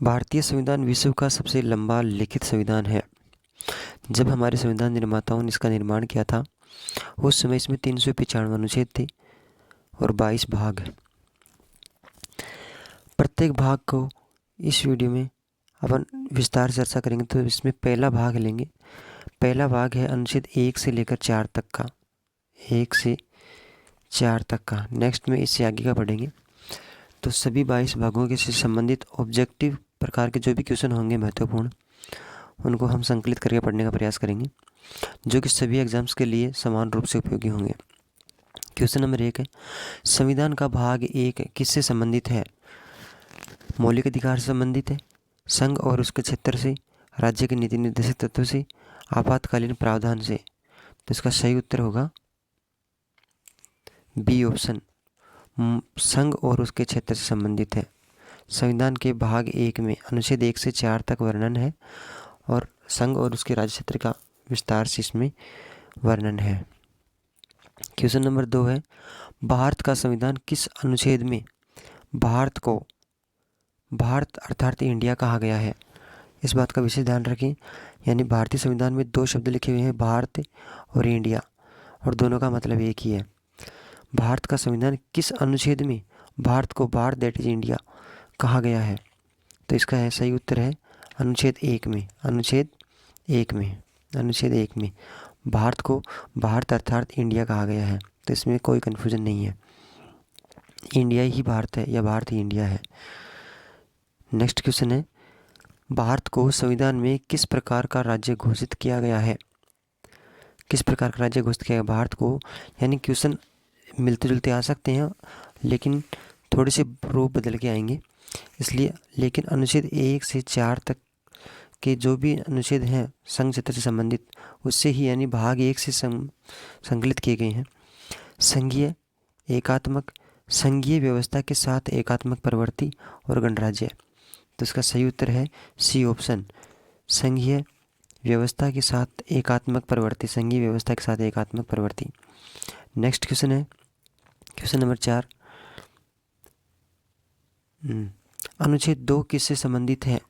भारतीय संविधान विश्व का सबसे लंबा लिखित संविधान है। जब हमारे संविधान निर्माताओं ने इसका निर्माण किया था उस समय इसमें 395 अनुच्छेद थे और 22 भाग। प्रत्येक भाग को इस वीडियो में अपन विस्तार से चर्चा करेंगे। तो इसमें पहला भाग लेंगे। पहला भाग है अनुच्छेद 1 से लेकर 4 तक का, 1 से 4 तक का। नेक्स्ट में इससे आगे का पढ़ेंगे। तो सभी 22 भागों के से संबंधित ऑब्जेक्टिव प्रकार के जो भी क्वेश्चन होंगे महत्वपूर्ण, उनको हम संकलित करके पढ़ने का प्रयास करेंगे, जो कि सभी एग्जाम्स के लिए समान रूप से उपयोगी होंगे। क्वेश्चन नंबर 1 है, संविधान का भाग 1 किससे संबंधित है? मौलिक अधिकार से संबंधित है, संघ और उसके क्षेत्र से, राज्य के नीति निर्देशक तत्व से, आपातकालीन प्रावधान से। तो इसका सही उत्तर होगा बी ऑप्शन, संघ और उसके क्षेत्र से संबंधित है। संविधान के भाग 1 में अनुच्छेद 1 से 4 तक वर्णन है और संघ और उसके राज्य क्षेत्र का विस्तार से इसमें वर्णन है। क्वेश्चन नंबर 2 है, भारत का संविधान किस अनुच्छेद में भारत को भारत अर्थात इंडिया कहा गया है? इस बात का विशेष ध्यान रखें। यानी भारतीय संविधान में 2 शब्द लिखे हुए हैं, भारत और इंडिया, और दोनों का मतलब एक ही है। भारत का संविधान किस अनुच्छेद में भारत को भारत दैट इज इंडिया कहा गया है? तो इसका है सही उत्तर है अनुच्छेद 1 में। अनुच्छेद 1 में, अनुच्छेद 1 में भारत को भारत अर्थात इंडिया कहा गया है। तो इसमें कोई कन्फ्यूजन नहीं है, इंडिया ही भारत है या भारत ही इंडिया है। नेक्स्ट क्वेश्चन है, भारत को संविधान में किस प्रकार का राज्य घोषित किया गया है? किस प्रकार का राज्य घोषित किया गया भारत को? यानी क्वेश्चन मिलते जुलते आ सकते हैं लेकिन थोड़े से रूप बदल के आएंगे इसलिए। लेकिन अनुच्छेद 1 से 4 तक के जो भी अनुच्छेद हैं संघ क्षेत्र से संबंधित, उससे ही यानी भाग 1 से संकलित किए गए हैं। संघीय, एकात्मक, संघीय व्यवस्था के साथ एकात्मक प्रवृत्ति और गणराज्य। तो इसका सही उत्तर है सी ऑप्शन, संघीय व्यवस्था के साथ एकात्मक प्रवृत्ति, संघीय व्यवस्था के साथ एकात्मक प्रवृत्ति। नेक्स्ट क्वेश्चन है क्वेश्चन नंबर 4, अनुच्छेद 2 किससे संबंधित है?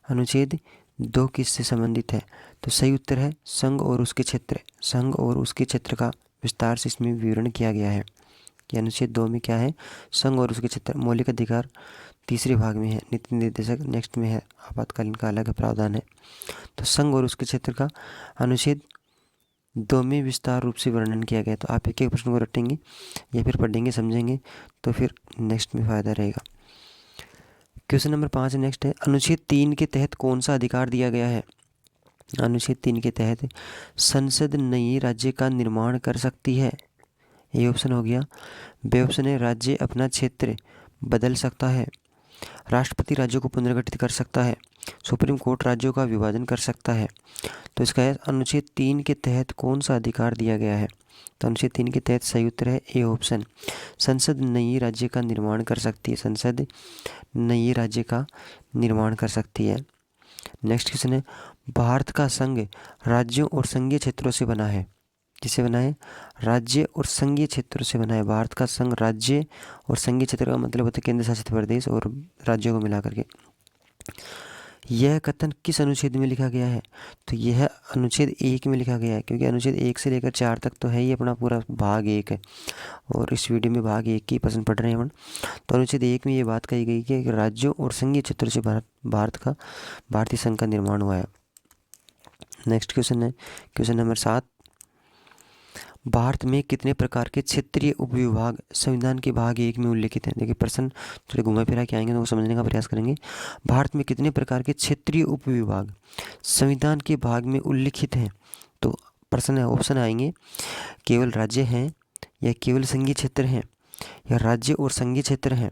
अनुच्छेद 2 किससे संबंधित है? तो सही उत्तर है संघ और उसके क्षेत्र। संघ और उसके क्षेत्र का विस्तार से इसमें विवरण किया गया है कि अनुच्छेद 2 में क्या है, संघ और उसके क्षेत्र। मौलिक अधिकार तीसरे भाग में है, नीति निर्देशक नेक्स्ट में है, आपातकालीन का अलग प्रावधान है। तो संघ और उसके क्षेत्र का अनुच्छेद 2 में विस्तार रूप से वर्णन किया गया। तो आप एक एक प्रश्न को रटेंगे या फिर पढ़ेंगे समझेंगे तो फिर नेक्स्ट में फ़ायदा रहेगा। क्वेश्चन नंबर 5 नेक्स्ट है, अनुच्छेद 3 के तहत कौन सा अधिकार दिया गया है? अनुच्छेद 3 के तहत संसद नई राज्य का निर्माण कर सकती है। ए ऑप्शन हो गया। बी ऑप्शन है राज्य अपना क्षेत्र बदल सकता है, राष्ट्रपति राज्यों को पुनर्गठित कर सकता है, सुप्रीम कोर्ट राज्यों का विभाजन कर सकता है। तो इसका है अनुच्छेद 3 के तहत कौन सा अधिकार दिया गया है? तो अनुच्छेद 3 के तहत सही उत्तर है ए ऑप्शन, संसद नई राज्य का निर्माण कर सकती है। संसद नई राज्य का निर्माण कर सकती है। नेक्स्ट क्वेश्चन है, भारत का संघ राज्यों और संघीय क्षेत्रों से बना है। किससे बना है? राज्य और संघीय क्षेत्रों से बना है। भारत का संघ राज्य और संघीय क्षेत्र का मतलब होता है केंद्र शासित प्रदेश और राज्यों को मिला करके। यह कथन किस अनुच्छेद में लिखा गया है? तो यह अनुच्छेद 1 में लिखा गया है, क्योंकि अनुच्छेद 1 से लेकर 4 तक तो है ही अपना पूरा भाग 1 है और इस वीडियो में भाग 1 की पसंद पढ़ रहे हैं हम। तो अनुच्छेद 1 में ये बात कही गई कि राज्यों और संघीय क्षेत्रों से भारतीय संघ का निर्माण हुआ है। नेक्स्ट क्वेश्चन है क्वेश्चन नंबर 7, भारत में कितने प्रकार के क्षेत्रीय उपविभाग संविधान के भाग 1 में उल्लिखित हैं? देखिए प्रश्न थोड़े घुमा फिरा के आएंगे तो वो समझने का प्रयास करेंगे। भारत में कितने प्रकार के क्षेत्रीय उपविभाग संविधान के भाग में उल्लिखित हैं? तो प्रश्न ऑप्शन आएंगे, केवल राज्य हैं या केवल संघीय क्षेत्र हैं या राज्य और संघीय क्षेत्र हैं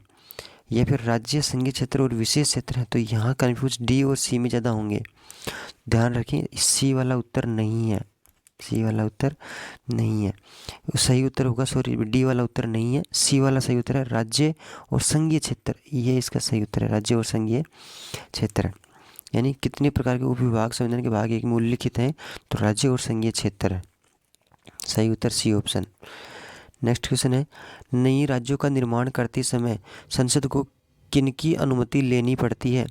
या फिर राज्य, संघीय क्षेत्र और विशेष क्षेत्र हैं। तो यहाँ कन्फ्यूज डी और सी में ज़्यादा होंगे। ध्यान रखें सी वाला उत्तर नहीं है, सी वाला उत्तर नहीं है। सही उत्तर होगा, सॉरी डी वाला उत्तर नहीं है, सी वाला सही उत्तर है राज्य और संघीय क्षेत्र। ये इसका सही उत्तर है, राज्य और संघीय क्षेत्र। यानी कितने प्रकार के उपविभाग संविधान के भाग 1 में उल्लिखित हैं? तो राज्य और संघीय क्षेत्र। सही उत्तर सी ऑप्शन। नेक्स्ट क्वेश्चन है, नई राज्यों का निर्माण करते समय संसद को किनकी अनुमति लेनी पड़ती है?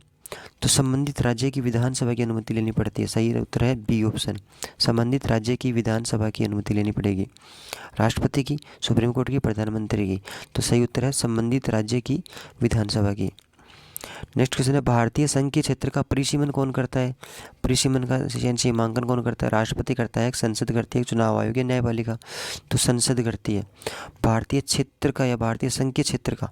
तो संबंधित राज्य की विधानसभा की अनुमति लेनी पड़ती है। सही उत्तर है बी ऑप्शन, संबंधित राज्य की विधानसभा की अनुमति लेनी पड़ेगी। राष्ट्रपति की, सुप्रीम कोर्ट की, प्रधानमंत्री की। तो सही उत्तर है संबंधित राज्य की विधानसभा की। नेक्स्ट क्वेश्चन है, भारतीय संघ के क्षेत्र का परिसीमन कौन करता है? परिसीमन का सीमांकन कौन करता है? राष्ट्रपति करता है, संसद करती है, चुनाव आयोग या न्यायपालिका? तो संसद करती है। भारतीय क्षेत्र का या भारतीय संघ के क्षेत्र का,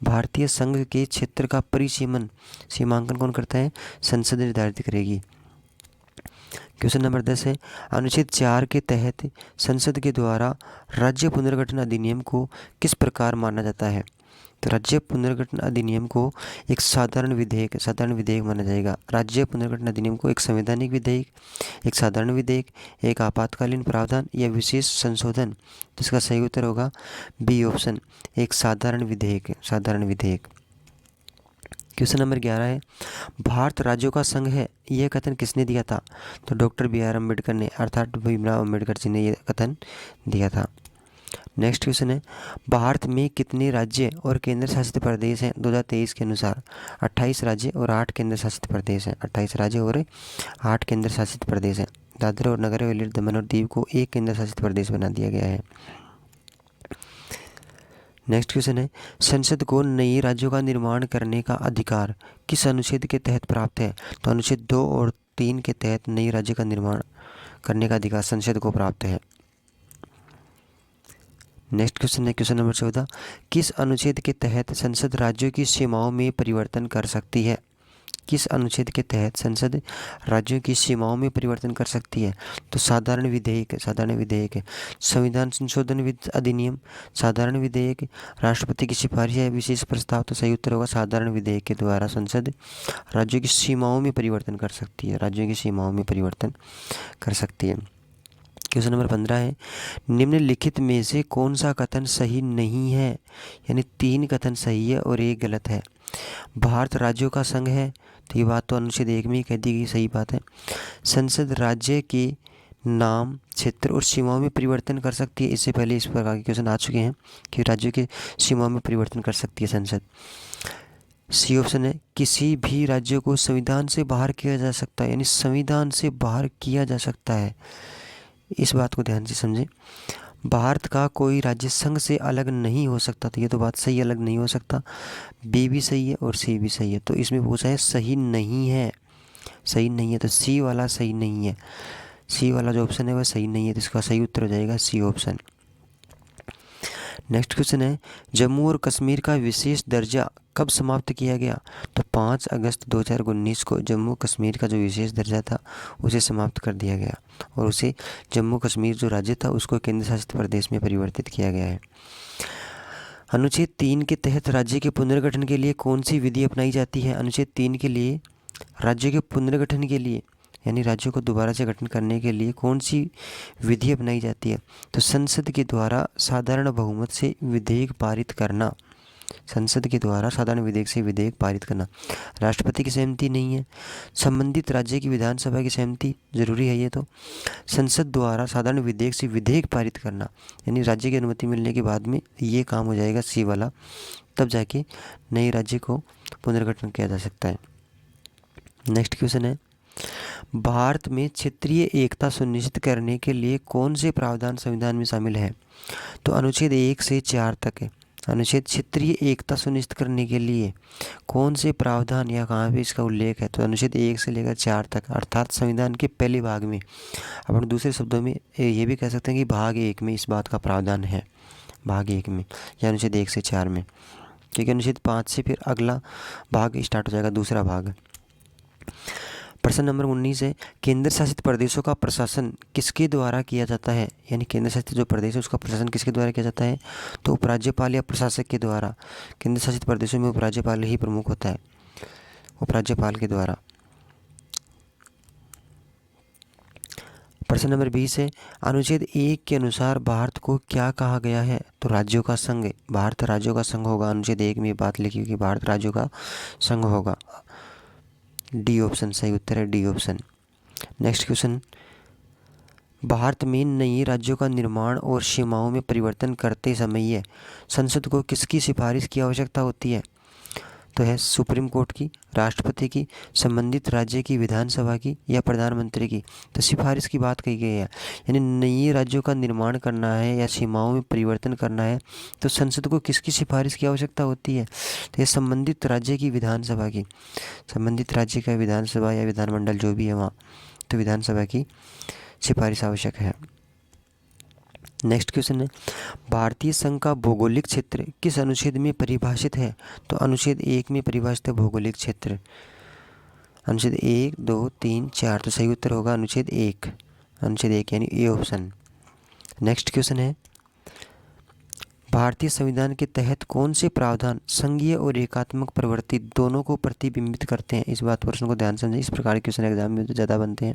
भारतीय संघ के क्षेत्र का परिसीमन सीमांकन कौन करता है? संसद निर्धारित करेगी। क्वेश्चन नंबर 10 है, अनुच्छेद 4 के तहत संसद के द्वारा राज्य पुनर्गठन अधिनियम को किस प्रकार माना जाता है? तो राज्य पुनर्गठन अधिनियम को एक साधारण विधेयक माना जाएगा। राज्य पुनर्गठन अधिनियम को एक संवैधानिक विधेयक, एक साधारण विधेयक, एक आपातकालीन प्रावधान या विशेष संशोधन? जिसका सही उत्तर होगा बी ऑप्शन, एक साधारण विधेयक। क्वेश्चन नंबर 11 है, भारत राज्यों का संघ है, यह कथन किसने दिया था? तो डॉक्टर बी.आर. अम्बेडकर ने, अर्थात भीमराव अम्बेडकर जी ने यह कथन दिया था। नेक्स्ट क्वेश्चन है, भारत में कितने राज्य और केंद्र शासित प्रदेश हैं 2023 के अनुसार? 28 राज्य और 8 केंद्र शासित प्रदेश हैं। 28 राज्य और 8 केंद्र शासित प्रदेश हैं। दादरा और नगर हवेली, दमन और दीव को एक केंद्र शासित प्रदेश बना दिया गया है। नेक्स्ट क्वेश्चन है, संसद को नए राज्यों का निर्माण करने का अधिकार किस अनुच्छेद के तहत प्राप्त है? तो अनुच्छेद 2 और 3 के तहत नए राज्य का निर्माण करने का अधिकार संसद को प्राप्त है। नेक्स्ट क्वेश्चन है क्वेश्चन नंबर 14, किस अनुच्छेद के तहत संसद राज्यों की सीमाओं में परिवर्तन कर सकती है? किस अनुच्छेद के तहत संसद राज्यों की सीमाओं में परिवर्तन कर सकती है? तो साधारण विधेयक, संविधान संशोधन अधिनियम, साधारण विधेयक, राष्ट्रपति की सिफारिश या विशेष प्रस्ताव? तो सही उत्तर होगा साधारण विधेयक के द्वारा संसद राज्यों की सीमाओं में परिवर्तन कर सकती है, क्वेश्चन नंबर 15 है, निम्नलिखित में से कौन सा कथन सही नहीं है? यानी 3 कथन सही है और 1 गलत है। भारत राज्यों का संघ है, तो ये बात तो अनुच्छेद 1 में ही कह दी गई, सही बात है। संसद राज्य के नाम, क्षेत्र और सीमाओं में परिवर्तन कर सकती है, इससे पहले इस प्रकार के क्वेश्चन आ चुके हैं कि राज्यों के सीमाओं में परिवर्तन कर सकती है संसद। सी ऑप्शन है, किसी भी राज्य को संविधान से बाहर किया जा सकता है, यानी संविधान से बाहर किया जा सकता है। इस बात को ध्यान से समझें। भारत का कोई राज्य संघ से अलग नहीं हो सकता, तो ये तो बात सही, अलग नहीं हो सकता। बी भी सही है और सी भी सही है, तो इसमें पूछा है सही नहीं है, तो सी वाला सही नहीं है। सी वाला जो ऑप्शन है वह सही नहीं है, तो इसका सही उत्तर हो जाएगा सी ऑप्शन। नेक्स्ट क्वेश्चन है, जम्मू और कश्मीर का विशेष दर्जा कब समाप्त किया गया? तो 5 अगस्त 2019 को जम्मू कश्मीर का जो विशेष दर्जा था उसे समाप्त कर दिया गया और उसे जम्मू कश्मीर जो राज्य था उसको केंद्र शासित प्रदेश में परिवर्तित किया गया है। अनुच्छेद 3 के तहत राज्य के पुनर्गठन के लिए कौन सी विधि अपनाई जाती है? अनुच्छेद 3 के लिए राज्य के पुनर्गठन के लिए, यानी राज्यों को दोबारा से गठन करने के लिए कौन सी विधि अपनाई जाती है? तो संसद के द्वारा साधारण बहुमत से विधेयक पारित करना, विधेयक पारित करना। राष्ट्रपति की सहमति नहीं है, संबंधित राज्य की विधानसभा की सहमति जरूरी है। ये तो संसद द्वारा साधारण विधेयक से विधेयक पारित करना, यानी राज्य की अनुमति मिलने के बाद में ये काम हो जाएगा सी वाला, तब जाके नए राज्य को पुनर्गठन किया जा सकता है। नेक्स्ट क्वेश्चन है, भारत में क्षेत्रीय एकता सुनिश्चित करने के लिए कौन से प्रावधान संविधान में शामिल है? तो अनुच्छेद 1 से 4 तक है। अनुच्छेद क्षेत्रीय एकता सुनिश्चित करने के लिए कौन से प्रावधान या कहाँ पे इसका उल्लेख है? तो अनुच्छेद 1 से लेकर 4 तक, अर्थात संविधान के पहले भाग में। अपन दूसरे शब्दों में ये भी कह सकते हैं कि भाग 1 में इस बात का प्रावधान है, भाग 1 में या अनुच्छेद 1 से 4 में, क्योंकि अनुच्छेद 5 से फिर अगला भाग स्टार्ट हो जाएगा, दूसरा भाग। प्रश्न नंबर 19 है, केंद्र शासित प्रदेशों का प्रशासन किसके द्वारा किया जाता है? यानी केंद्र शासित जो प्रदेश है उसका प्रशासन किसके द्वारा किया जाता है? तो उपराज्यपाल या प्रशासक के द्वारा। केंद्र शासित प्रदेशों में उपराज्यपाल ही प्रमुख होता है, उपराज्यपाल के द्वारा। प्रश्न नंबर 20 है, अनुच्छेद 1 के अनुसार भारत को क्या कहा गया है? तो राज्यों का संघ, भारत राज्यों का संघ होगा। अनुच्छेद 1 में बात लिखी कि भारत राज्यों का संघ होगा। डी ऑप्शन सही उत्तर है, D option. Next question, Bharat में नए राज्यों का निर्माण और सीमाओं में परिवर्तन करते समय संसद को किसकी सिफारिश की आवश्यकता होती है? तो है सुप्रीम कोर्ट की, राष्ट्रपति की, संबंधित राज्य की विधानसभा की या प्रधानमंत्री की। तो सिफारिश की बात कही गई है, यानी नए राज्यों का निर्माण करना है या सीमाओं में परिवर्तन करना है तो संसद को किसकी सिफारिश की आवश्यकता होती है? तो ये संबंधित राज्य की विधानसभा की, संबंधित राज्य का विधानसभा या विधानमंडल जो भी है वहाँ, तो विधानसभा की सिफारिश आवश्यक है। नेक्स्ट क्वेश्चन है, भारतीय संघ का भौगोलिक क्षेत्र किस अनुच्छेद में परिभाषित है? तो अनुच्छेद 1 में परिभाषित है भौगोलिक क्षेत्र, अनुच्छेद 1, 2, 3, 4। तो सही उत्तर होगा अनुच्छेद 1, अनुच्छेद 1 यानी ए ऑप्शन। नेक्स्ट क्वेश्चन है, भारतीय संविधान के तहत कौन से प्रावधान संघीय और एकात्मक प्रवृत्ति दोनों को प्रतिबिंबित करते हैं? इस बात प्रश्न को ध्यान समझें, इस प्रकार के क्वेश्चन एग्जाम में ज़्यादा बनते हैं।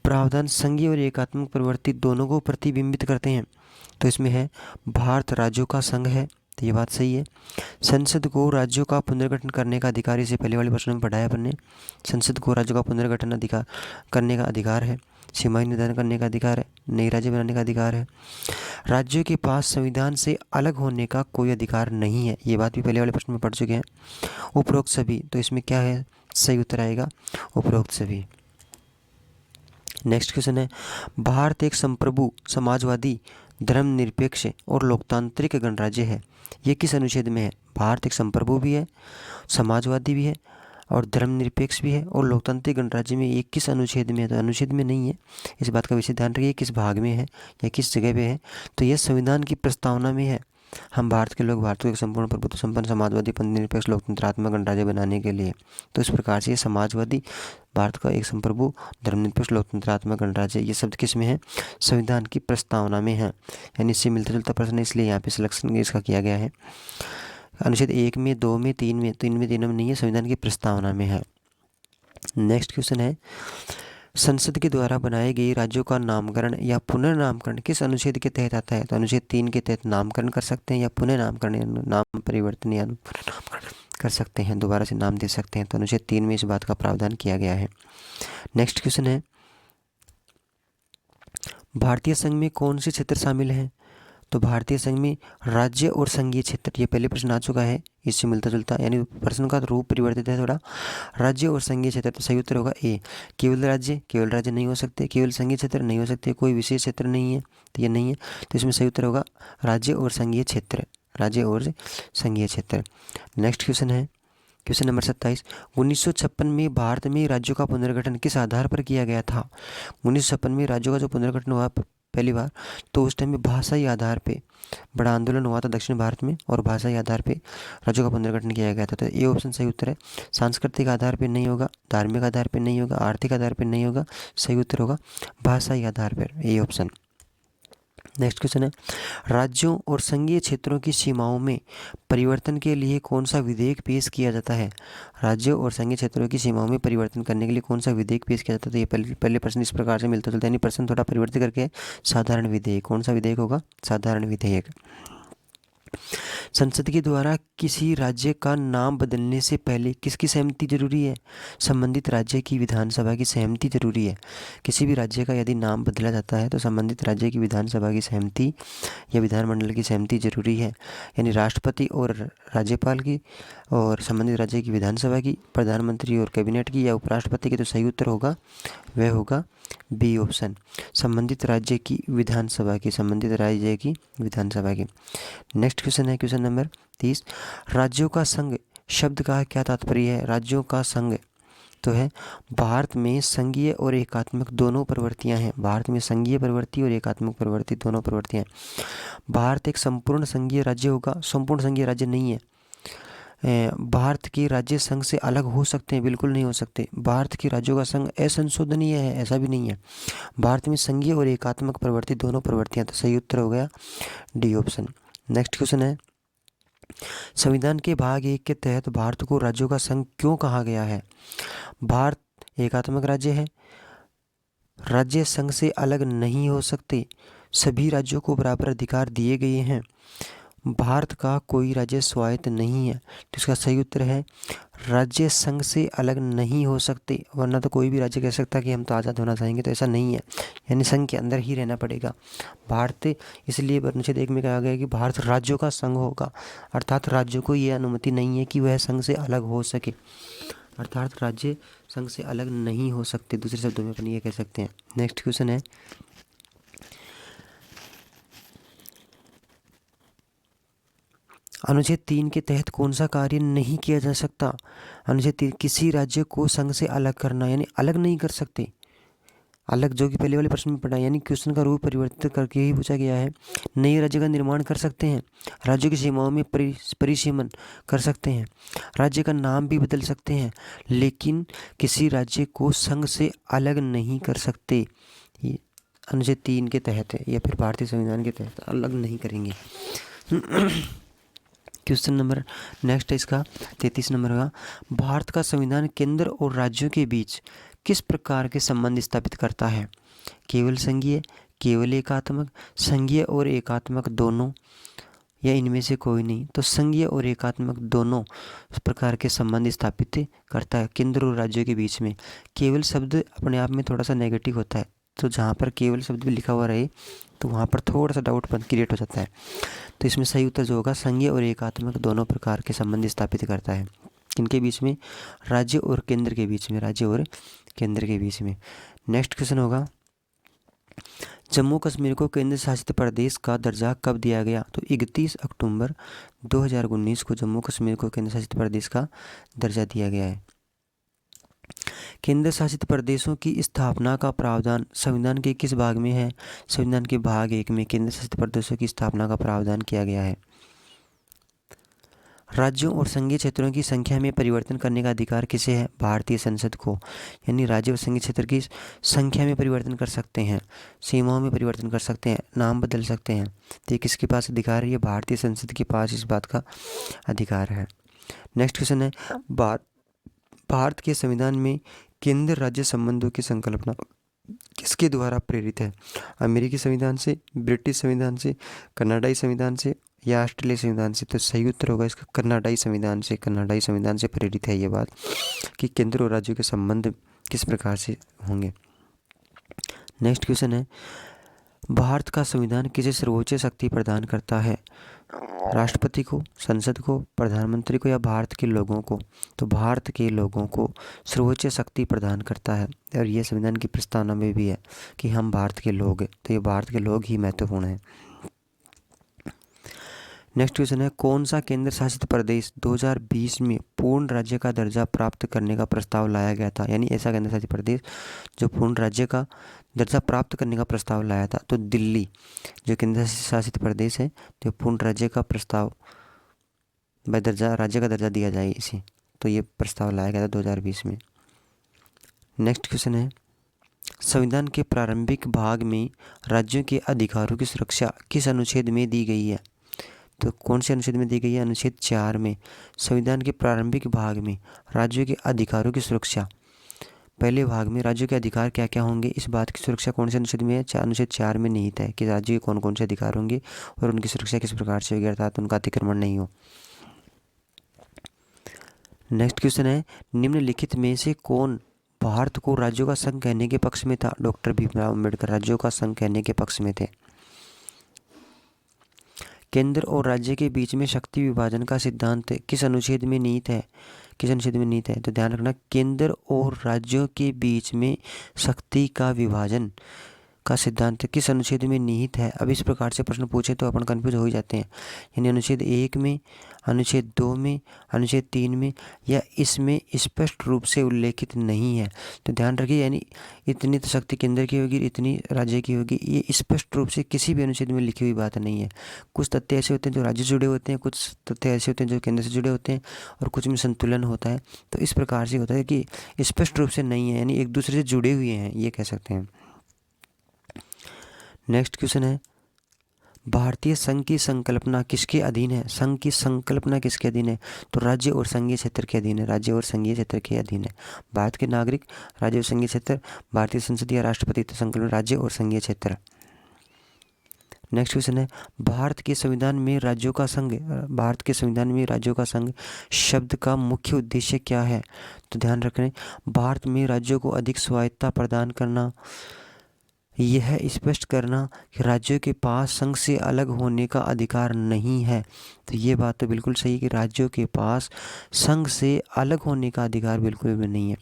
प्रावधान संघीय और एकात्मक प्रवृत्ति दोनों को प्रतिबिंबित करते हैं, तो इसमें है भारत राज्यों का संघ है, तो ये बात सही है। संसद को राज्यों का पुनर्गठन करने का अधिकार, इसे पहले वाले प्रश्न में पढ़ाया अपन ने। संसद को राज्यों का पुनर्गठन अधिकार करने का अधिकार है, सीमाएं निर्धारण करने का अधिकार है, नए राज्य बनाने का अधिकार है। राज्यों के पास संविधान से अलग होने का कोई अधिकार नहीं है, ये बात भी पहले वाले प्रश्न में पढ़ चुके हैं। उपरोक्त सभी, तो इसमें क्या है? सही उत्तर आएगा उपरोक्त सभी। नेक्स्ट क्वेश्चन है, भारत एक संप्रभु, समाजवादी, धर्मनिरपेक्ष और लोकतांत्रिक गणराज्य है, ये किस अनुच्छेद में है? भारत एक संप्रभु भी है, समाजवादी भी है और धर्मनिरपेक्ष भी है और लोकतांत्रिक गणराज्य में, ये किस अनुच्छेद में है? तो अनुच्छेद में नहीं है, इस बात का विशेष ध्यान रखिए किस भाग में है या किस जगह पे है। तो यह संविधान की प्रस्तावना में है। हम भारत के लोग भारत को एक संपूर्ण प्रभुत्व संपन्न समाजवादी निरपेक्ष लोकतंत्रात्मक गणराज्य बनाने के लिए, तो इस प्रकार से ये समाजवादी, भारत का एक संप्रभु, धर्मनिरपेक्ष लोकतंत्रात्मक गणराज्य, ये शब्द किस में है? संविधान की प्रस्तावना में है, यानी इससे मिलता जुलता प्रश्न, इसलिए यहाँ पे सिलेक्शन इसका किया गया है। अनुच्छेद 1 में, 2 में, 3 में, तो इनमें तीनों में नहीं है, संविधान की प्रस्तावना में है। नेक्स्ट क्वेश्चन है, संसद के द्वारा बनाए गए राज्यों का नामकरण या पुनर्नामकरण किस अनुच्छेद के तहत आता है? तो अनुच्छेद 3 के तहत नामकरण कर सकते हैं या पुनः नामकरण, नाम परिवर्तन या पुनर्नामकरण कर सकते हैं, दोबारा से नाम दे सकते हैं। तो अनुच्छेद 3 में इस बात का प्रावधान किया गया है। नेक्स्ट क्वेश्चन है, भारतीय संघ में कौन से क्षेत्र शामिल हैं? तो भारतीय संघ में राज्य और संघीय क्षेत्र, ये पहले प्रश्न आ चुका है, इससे मिलता जुलता, यानी प्रश्न का रूप परिवर्तित है थोड़ा। राज्य और संघीय क्षेत्र, तो सही उत्तर होगा ए। केवल राज्य नहीं हो सकते, केवल संघीय क्षेत्र नहीं हो सकते, कोई विशेष क्षेत्र नहीं है, तो ये नहीं है, तो इसमें सही उत्तर होगा राज्य और संघीय क्षेत्र, राज्य और संघीय क्षेत्र। नेक्स्ट क्वेश्चन है, क्वेश्चन नंबर 27, 1956 में भारत में राज्यों का पुनर्गठन किस आधार पर किया गया था? 1956 में राज्यों का जो पुनर्गठन हुआ पहली बार, तो उस टाइम में भाषाई आधार पे बड़ा आंदोलन हुआ था दक्षिण भारत में, और भाषाई आधार पे राज्यों का पुनर्गठन किया गया था। तो ये ऑप्शन सही उत्तर है। सांस्कृतिक आधार पे नहीं होगा, धार्मिक आधार पे नहीं होगा, आर्थिक आधार पे नहीं होगा, सही उत्तर होगा भाषाई आधार पर, ये ऑप्शन। नेक्स्ट क्वेश्चन है, राज्यों और संघीय क्षेत्रों की सीमाओं में परिवर्तन के लिए कौन सा विधेयक पेश किया जाता है? राज्यों और संघीय क्षेत्रों की सीमाओं में परिवर्तन करने के लिए कौन सा विधेयक पेश किया जाता है? तो ये पहले प्रश्न इस प्रकार से मिलता जुलता, यानी प्रश्न थोड़ा परिवर्तित करके साधारण विधेयक, कौन सा विधेयक होगा? साधारण विधेयक। संसद के द्वारा किसी राज्य का नाम बदलने से पहले किसकी सहमति जरूरी है? संबंधित राज्य की विधानसभा की सहमति जरूरी है। किसी भी राज्य का यदि नाम बदला जाता है तो संबंधित राज्य की विधानसभा की सहमति या विधानमंडल की सहमति जरूरी है, यानी राष्ट्रपति और राज्यपाल की और संबंधित राज्य की विधानसभा की, प्रधानमंत्री और कैबिनेट की या उपराष्ट्रपति की। तो सही उत्तर होगा वह होगा बी ऑप्शन, संबंधित राज्य की विधानसभा की, संबंधित राज्य की विधानसभा की। नेक्स्ट क्वेश्चन है क्वेश्चन नंबर 30, राज्यों का संघ शब्द का क्या तात्पर्य है? राज्यों का संघ तो है भारत में संघीय और एकात्मक दोनों प्रवृत्तियां हैं, भारत में संघीय प्रवृत्ति और एकात्मक प्रवृत्ति दोनों प्रवृत्तियां हैं। भारत एक संपूर्ण संघीय राज्य होगा, संपूर्ण संघीय राज्य नहीं है। भारत के राज्य संघ से अलग हो सकते हैं, बिल्कुल नहीं हो सकते। भारत के राज्यों का संघ असंशोधनीय है, ऐसा भी नहीं है। भारत में संघीय और एकात्मक प्रवृत्ति दोनों प्रवृत्तियां, तो सही उत्तर हो गया डी ऑप्शन। नेक्स्ट क्वेश्चन है, संविधान के भाग 1 के तहत भारत को राज्यों का संघ क्यों कहा गया है? भारत एकात्मक राज्य है, राज्य संघ से अलग नहीं हो सकते, सभी राज्यों को बराबर अधिकार दिए गए हैं, भारत का कोई राज्य स्वायत्त नहीं है। तो इसका सही उत्तर है राज्य संघ से अलग नहीं हो सकते, वरना तो कोई भी राज्य कह सकता है कि हम तो आज़ाद होना चाहेंगे, तो ऐसा नहीं है, यानी संघ के अंदर ही रहना पड़ेगा। भारत इसलिए अनुच्छेद 1 में कहा गया है कि भारत राज्यों का संघ होगा, अर्थात राज्यों को ये अनुमति नहीं है कि वह संघ से अलग हो सके, अर्थात राज्य संघ से अलग नहीं हो सकते, दूसरे शब्दों में अपन ये कह सकते हैं। नेक्स्ट क्वेश्चन है, अनुच्छेद 3 के तहत कौन सा कार्य नहीं किया जा सकता? अनुच्छेद 3 किसी राज्य को संघ से अलग करना, यानी अलग नहीं कर सकते, अलग जो कि पहले वाले प्रश्न में पढ़ा, यानी क्वेश्चन का रूप परिवर्तित करके ही पूछा गया है। नए राज्य का निर्माण कर सकते हैं, राज्यों की सीमाओं में परिसीमन कर सकते हैं, राज्य का नाम भी बदल सकते हैं, लेकिन किसी राज्य को संघ से अलग नहीं कर सकते। ये अनुच्छेद 3 के तहत है, या फिर भारतीय संविधान के तहत अलग नहीं करेंगे। क्वेश्चन नंबर नेक्स्ट है इसका 33 नंबर का, भारत का संविधान केंद्र और राज्यों के बीच किस प्रकार के संबंध स्थापित करता है? केवल संघीय, केवल एकात्मक, संघीय और एकात्मक दोनों, या इनमें से कोई नहीं? तो संघीय और एकात्मक दोनों प्रकार के संबंध स्थापित करता है केंद्र और राज्यों के बीच में। केवल शब्द अपने आप में थोड़ा सा नेगेटिव होता है, तो जहाँ पर केवल शब्द भी लिखा हुआ रहे तो वहाँ पर थोड़ा सा डाउट क्रिएट हो जाता है। तो इसमें सही उत्तर जो होगा संघीय और एकात्मक दोनों प्रकार के संबंध स्थापित करता है। किनके बीच में? राज्य और केंद्र के बीच में, राज्य और केंद्र के बीच में। नेक्स्ट क्वेश्चन होगा, जम्मू कश्मीर को केंद्र शासित प्रदेश का दर्जा कब दिया गया? तो 31 अक्टूबर 2019 को जम्मू कश्मीर को केंद्र शासित प्रदेश का दर्जा दिया गया है। केंद्र शासित प्रदेशों की स्थापना का प्रावधान संविधान के किस भाग में है? संविधान के भाग 1 में केंद्र शासित प्रदेशों की स्थापना का प्रावधान किया गया है। राज्यों और संघीय क्षेत्रों की संख्या में परिवर्तन करने का अधिकार किसे है? भारतीय संसद को, यानी राज्य और संघीय क्षेत्र की संख्या में परिवर्तन कर सकते हैं, सीमाओं में परिवर्तन कर सकते हैं, नाम बदल सकते हैं। तो ये किसके पास अधिकार है? ये भारतीय संसद के पास इस बात का अधिकार है। नेक्स्ट क्वेश्चन है, भारत के संविधान में केंद्र राज्य संबंधों की संकल्पना किसके द्वारा प्रेरित है? अमेरिकी संविधान से, ब्रिटिश संविधान से, कनाडाई संविधान से, या ऑस्ट्रेलिया संविधान से? तो सही उत्तर होगा इसका कनाडाई संविधान से। कनाडाई संविधान से प्रेरित है ये बात कि केंद्र और राज्यों के संबंध किस प्रकार से होंगे। नेक्स्ट क्वेश्चन है, भारत का संविधान किसे सर्वोच्च शक्ति प्रदान करता है? राष्ट्रपति को, संसद को, प्रधानमंत्री को, या भारत के लोगों को? तो भारत के लोगों को सर्वोच्च शक्ति प्रदान करता है, और ये संविधान की प्रस्तावना में भी है कि हम भारत के लोग हैं, तो ये भारत के लोग ही महत्वपूर्ण हैं। नेक्स्ट क्वेश्चन है, कौन सा केंद्र शासित प्रदेश 2020 में पूर्ण राज्य का दर्जा प्राप्त करने का प्रस्ताव लाया गया था? यानी ऐसा केंद्र शासित प्रदेश जो पूर्ण राज्य का दर्जा प्राप्त करने का प्रस्ताव लाया था। तो दिल्ली जो केंद्र शासित प्रदेश है, तो पूर्ण राज्य का प्रस्ताव दर्जा, राज्य का दर्जा दिया जाए इसे, तो ये प्रस्ताव लाया गया था 2020 में। नेक्स्ट क्वेश्चन है, संविधान के प्रारंभिक भाग में राज्यों के अधिकारों की सुरक्षा किस अनुच्छेद में दी गई है? तो कौन से अनुच्छेद में दी गई है? अनुच्छेद 4 में। संविधान के प्रारंभिक भाग में राज्यों के अधिकारों की सुरक्षा, पहले भाग में राज्यों के अधिकार क्या क्या होंगे, इस बात की सुरक्षा कौन से अनुच्छेद में है? अनुच्छेद 4 में निहित है कि राज्यों के कौन कौन से अधिकार होंगे और उनकी सुरक्षा किस प्रकार से होगी, अर्थात उनका अतिक्रमण नहीं हो। नेक्स्ट क्वेश्चन है, निम्नलिखित में से कौन भारत को राज्यों का संघ कहने के पक्ष में था? डॉक्टर भीमराव अम्बेडकर राज्यों का संघ कहने के पक्ष में थे। केंद्र और राज्य के बीच में शक्ति विभाजन का सिद्धांत किस अनुच्छेद में निहित है? किस अनुच्छेद में निहित है? तो ध्यान रखना, केंद्र और राज्यों के बीच में शक्ति का विभाजन का सिद्धांत किस अनुच्छेद में निहित है? अब इस प्रकार से प्रश्न पूछे तो अपन कंफ्यूज हो ही जाते हैं, यानी अनुच्छेद 1 में, अनुच्छेद 2 में, अनुच्छेद 3 में, या इसमें स्पष्ट रूप से उल्लेखित नहीं है। तो ध्यान रखिए, यानी इतनी तो शक्ति केंद्र की होगी, इतनी राज्य की होगी, ये स्पष्ट रूप से किसी भी अनुच्छेद में लिखी हुई बात नहीं है। कुछ तथ्य ऐसे होते हैं जो राज्य से जुड़े होते हैं, कुछ तथ्य ऐसे होते हैं जो केंद्र से जुड़े होते हैं, और कुछ में संतुलन होता है। तो इस प्रकार से होता है कि स्पष्ट रूप से नहीं है, यानी एक दूसरे से जुड़े हुए हैं, ये कह सकते हैं। नेक्स्ट क्वेश्चन है, भारतीय संघ की संकल्पना किसके अधीन है? संघ की संकल्पना किसके अधीन है? तो राज्य और संघीय क्षेत्र के अधीन है, राज्य और संघीय क्षेत्र के अधीन है। भारत के नागरिक, राज्य और संघीय क्षेत्र, भारतीय संसद या राष्ट्रपति, तो संकल्पना राज्य और संघीय क्षेत्र। नेक्स्ट क्वेश्चन है, भारत के संविधान में राज्यों का संघ, भारत के संविधान में राज्यों का संघ शब्द का मुख्य उद्देश्य क्या है? तो ध्यान रखें, भारत में राज्यों को अधिक स्वायत्तता प्रदान करना, यह स्पष्ट करना कि राज्यों के पास संघ से अलग होने का अधिकार नहीं है। तो ये बात तो बिल्कुल सही कि राज्यों के पास संघ से अलग होने का अधिकार बिल्कुल भी नहीं है।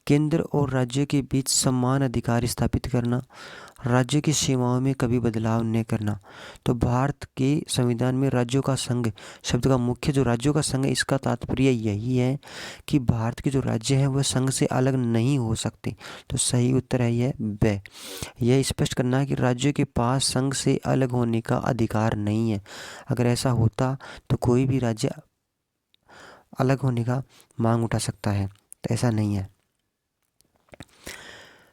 केंद्र और राज्यों के बीच समान अधिकार स्थापित करना, राज्यों की सीमाओं में कभी बदलाव न करना। तो भारत के संविधान में राज्यों का संघ शब्द का मुख्य जो राज्यों का संघ है, इसका तात्पर्य यही है कि भारत के जो राज्य हैं वह संघ से अलग नहीं हो सकते। तो सही उत्तर है यह ब। यह स्पष्ट करना कि राज्यों के पास संघ से अलग होने का अधिकार नहीं है। अगर ऐसा होता तो कोई भी राज्य अलग होने का मांग उठा सकता है, तो ऐसा नहीं है।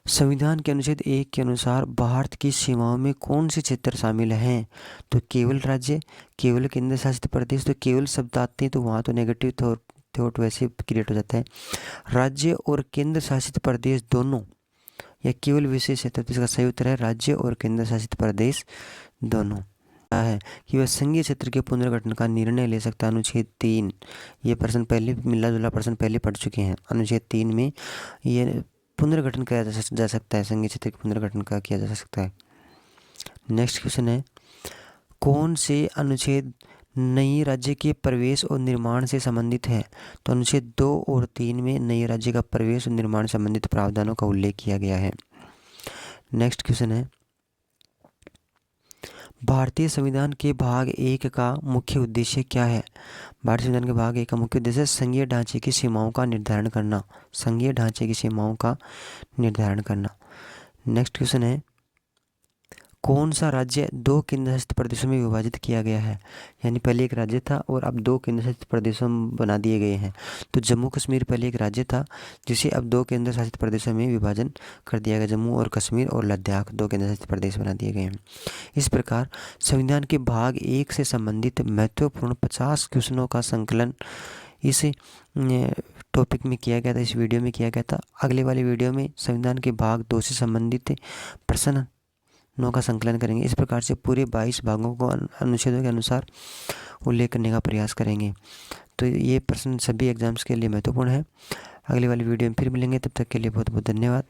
संविधान के अनुच्छेद 1 के अनुसार भारत की सीमाओं में कौन से क्षेत्र शामिल हैं? तो केवल राज्य, केवल केंद्र शासित प्रदेश। तो केवल शब्द आते हैं तो वहाँ तो नेगेटिव थॉट वैसे क्रिएट हो जाता है। राज्य और केंद्र शासित प्रदेश दोनों, या केवल विशेष क्षेत्र। तो इसका सही उत्तर है राज्य और केंद्र शासित प्रदेश दोनों। है कि वह संघीय क्षेत्र के पुनर्गठन का निर्णय ले सकता है। अनुच्छेद 3, ये प्रश्न पहले मिला जुला प्रश्न पहले पढ़ चुके हैं। अनुच्छेद 3 में ये पुनर्गठन किया जा सकता है, संघीय क्षेत्र के पुनर्गठन का किया जा सकता है। नेक्स्ट क्वेश्चन है, कौन से अनुच्छेद नई राज्य के प्रवेश और निर्माण से संबंधित है? तो अनुच्छेद 2 और 3 में नए राज्य का प्रवेश और निर्माण संबंधित प्रावधानों का उल्लेख किया गया है। नेक्स्ट क्वेश्चन है, भारतीय संविधान के भाग 1 का मुख्य उद्देश्य क्या है? भारतीय संविधान के भाग 1 का मुख्य उद्देश्य संघीय ढांचे की सीमाओं का निर्धारण करना, संघीय ढांचे की सीमाओं का निर्धारण करना। नेक्स्ट क्वेश्चन है, कौन सा राज्य 2 केंद्र शासित प्रदेशों में विभाजित किया गया है? यानी पहले एक राज्य था और अब 2 केंद्र शासित प्रदेशों में बना दिए गए हैं। तो जम्मू कश्मीर पहले एक राज्य था जिसे अब 2 केंद्र शासित प्रदेशों में विभाजन कर दिया गया। जम्मू और कश्मीर और लद्दाख 2 केंद्र शासित प्रदेश बना दिए गए हैं। इस प्रकार संविधान के भाग 1 से संबंधित महत्वपूर्ण 50 क्वेश्चनों का संकलन इस टॉपिक में किया गया था, इस वीडियो में किया गया था। अगले वाले वीडियो में संविधान के भाग 2 से संबंधित प्रश्नों का संकलन करेंगे। इस प्रकार से पूरे 22 भागों को अनुच्छेदों के अनुसार उल्लेख करने का प्रयास करेंगे। तो ये प्रश्न सभी एग्जाम्स के लिए महत्वपूर्ण है। अगले वाली वीडियो में फिर मिलेंगे, तब तक के लिए बहुत बहुत धन्यवाद।